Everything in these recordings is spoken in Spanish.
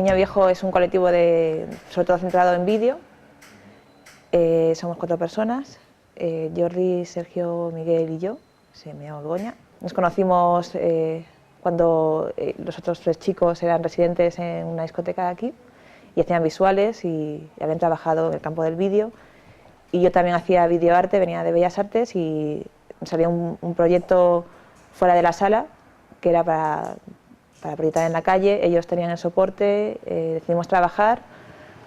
Niño Viejo es un colectivo sobre todo centrado en vídeo. Somos 4 personas, Jordi, Sergio, Miguel y yo, me llamo Begoña. Nos conocimos cuando los otros 3 chicos eran residentes en una discoteca de aquí y hacían visuales y habían trabajado en el campo del vídeo. Y yo también hacía videoarte, venía de Bellas Artes y salió un proyecto fuera de la sala que era para proyectar en la calle. Ellos tenían el soporte, decidimos trabajar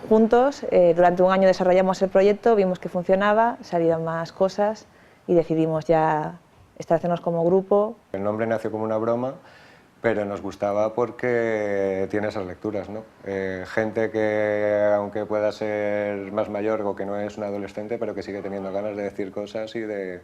juntos. Durante un año desarrollamos el proyecto, vimos que funcionaba, salieron más cosas y decidimos ya establecernos como grupo. El nombre nació como una broma, pero nos gustaba porque tiene esas lecturas, ¿no? Gente que, aunque pueda ser más mayor o que no es un adolescente, pero que sigue teniendo ganas de decir cosas y de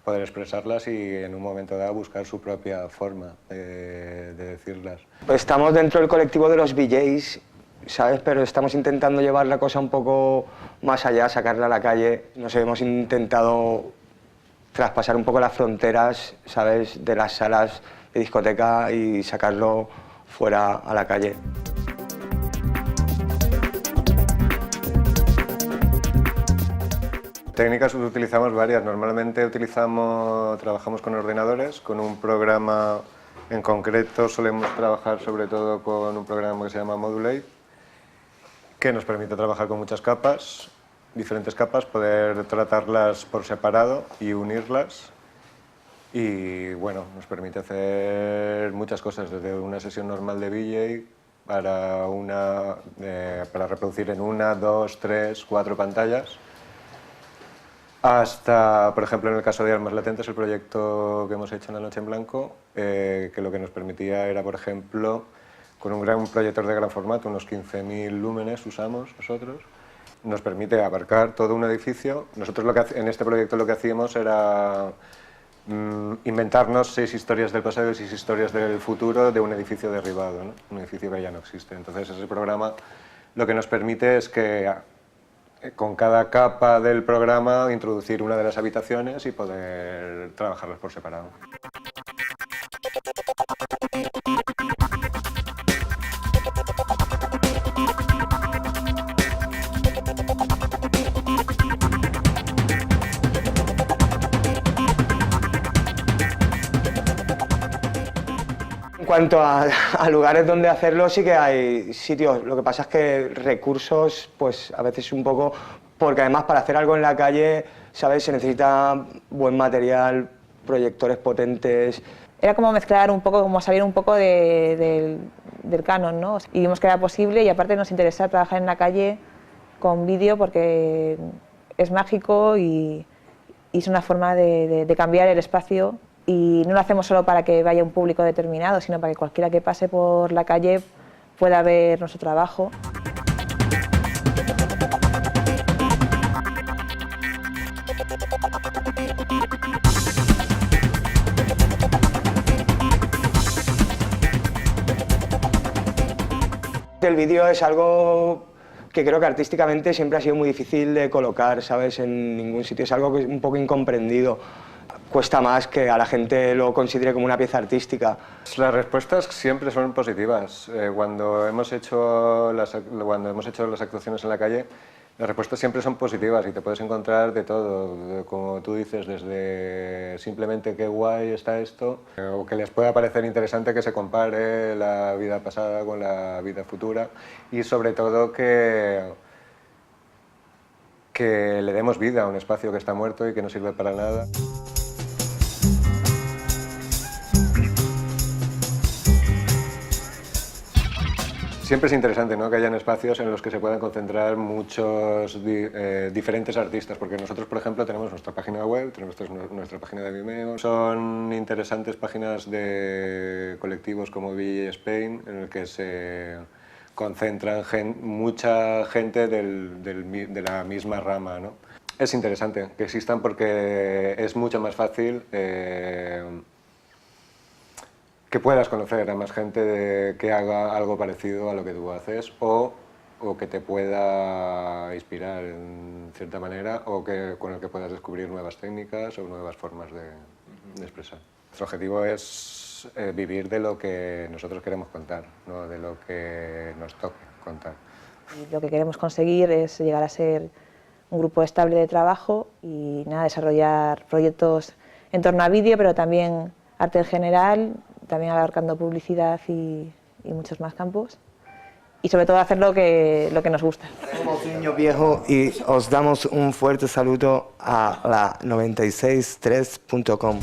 poder expresarlas y en un momento dado buscar su propia forma de decirlas. Estamos dentro del colectivo de los VJs, ¿sabes? Pero estamos intentando llevar la cosa un poco más allá, sacarla a la calle. Nos hemos intentado traspasar un poco las fronteras, ¿sabes?, de las salas de discoteca y sacarlo fuera a la calle. Técnicas utilizamos varias. Normalmente trabajamos con ordenadores, con un programa en concreto solemos trabajar sobre todo con un programa que se llama Modulate, que nos permite trabajar con muchas capas, diferentes capas, poder tratarlas por separado y unirlas. Y bueno, nos permite hacer muchas cosas, desde una sesión normal de VJ para reproducir en 1, 2, 3, 4 pantallas, hasta, por ejemplo, en el caso de Almas Latentes, el proyecto que hemos hecho en La Noche en Blanco, que lo que nos permitía era, por ejemplo, con un gran proyector de gran formato, unos 15.000 lúmenes usamos nosotros, nos permite abarcar todo un edificio. Nosotros en este proyecto lo que hacíamos era inventarnos 6 historias del pasado y 6 historias del futuro de un edificio derribado, ¿no? Un edificio que ya no existe. Entonces ese programa lo que nos permite es que con cada capa del programa introducir una de las habitaciones y poder trabajarlas por separado. En cuanto a lugares donde hacerlo, sí que hay sitios. Lo que pasa es que recursos, pues a veces un poco, porque además para hacer algo en la calle, ¿sabes?, se necesita buen material, proyectores potentes. Era como mezclar un poco, como salir un poco del canon, ¿no? Y vimos que era posible y aparte nos interesa trabajar en la calle con vídeo porque es mágico y es una forma de cambiar el espacio. Y no lo hacemos solo para que vaya un público determinado, sino para que cualquiera que pase por la calle pueda ver nuestro trabajo. El vídeo es algo que creo que artísticamente siempre ha sido muy difícil de colocar, ¿sabes?, en ningún sitio. Es algo que es un poco incomprendido. Cuesta más que a la gente lo considere como una pieza artística. Las respuestas siempre son positivas. Cuando hemos hecho las actuaciones en la calle, las respuestas siempre son positivas y te puedes encontrar de todo, como tú dices, desde simplemente qué guay está esto, o que les pueda parecer interesante que se compare la vida pasada con la vida futura y sobre todo que le demos vida a un espacio que está muerto y que no sirve para nada. Siempre es interesante, ¿no?, que hayan espacios en los que se puedan concentrar muchos diferentes artistas, porque nosotros, por ejemplo, tenemos nuestra página web, tenemos nuestra página de Vimeo. Son interesantes páginas de colectivos como VJ Spain, en el que se concentran mucha gente de la misma rama, ¿no? Es interesante que existan porque es mucho más fácil que puedas conocer a más gente que haga algo parecido a lo que tú haces o que te pueda inspirar en cierta manera o con el que puedas descubrir nuevas técnicas o nuevas formas de expresar. Nuestro objetivo es vivir de lo que nosotros queremos contar, no de lo que nos toque. contar. Y lo que queremos conseguir es llegar a ser un grupo estable de trabajo y nada, desarrollar proyectos en torno a vídeo, pero también arte en general, también abarcando publicidad y muchos más campos. Y sobre todo hacer lo que nos gusta. Somos Niño Viejo y os damos un fuerte saludo a la 963.com.